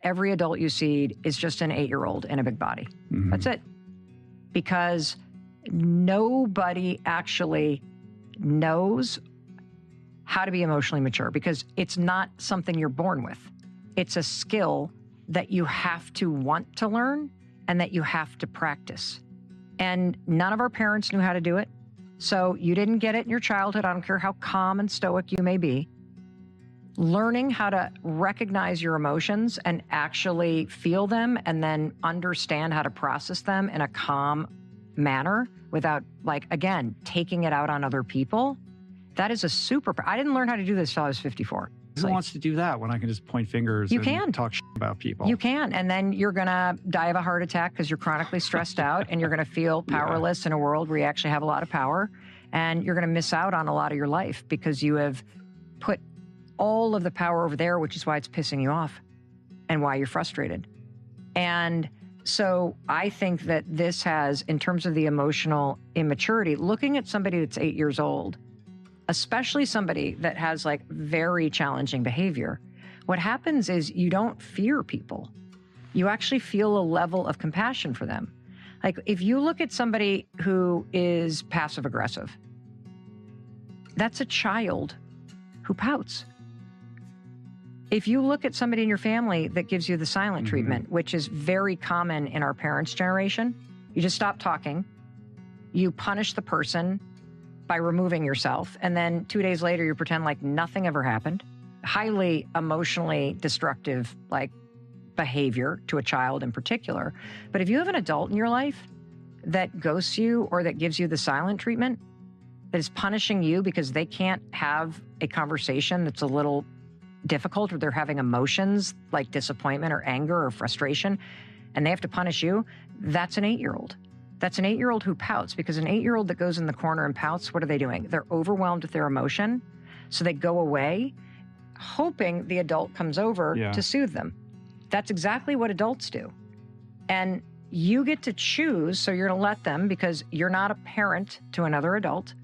every adult you see is just an 8-year-old in a big body. Mm-hmm. That's it. Because nobody actually knows how to be emotionally mature, because it's not something you're born with. It's a skill that you have to want to learn and that you have to practice. And none of our parents knew how to do it. So you didn't get it in your childhood. I don't care how calm and stoic you may be. Learning how to recognize your emotions and actually feel them and then understand how to process them in a calm manner without, like, again, taking it out on other people. That is a super... I didn't learn how to do this until I was 54. Who wants to do that when I can just point fingers and talk shit about people? You can. And then you're going to die of a heart attack because you're chronically stressed out, and you're going to feel powerless in a world where you actually have a lot of power. And you're going to miss out on a lot of your life because you have put all of the power over there, which is why it's pissing you off and why you're frustrated. And so I think that this has, in terms of the emotional immaturity, looking at somebody that's 8 years old, especially somebody that has like very challenging behavior, what happens is you don't fear people. You actually feel a level of compassion for them. Like if you look at somebody who is passive aggressive, that's a child who pouts. If you look at somebody in your family that gives you the silent treatment, which is very common in our parents' generation, you just stop talking, you punish the person by removing yourself, and then 2 days later you pretend like nothing ever happened. Highly emotionally destructive, like, behavior to a child in particular. But if you have an adult in your life that ghosts you or that gives you the silent treatment, that is punishing you because they can't have a conversation that's a little difficult, or they're having emotions like disappointment or anger or frustration, and they have to punish you, that's an 8-year-old. That's an 8-year-old who pouts, because an 8-year-old that goes in the corner and pouts, what are they doing? They're overwhelmed with their emotion. So they go away, hoping the adult comes over to soothe them. That's exactly what adults do. And you get to choose, so you're going to let them, because you're not a parent to another adult.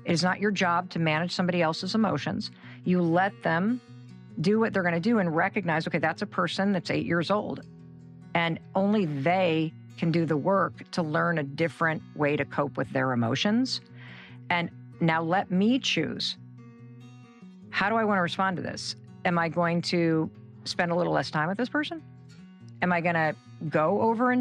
It is not your job to manage somebody else's emotions. You let them do what they're going to do and recognize, okay, that's a person that's 8 years old. And only they can do the work to learn a different way to cope with their emotions. And now let me choose. How do I want to respond to this? Am I going to spend a little less time with this person? Am I going to go over and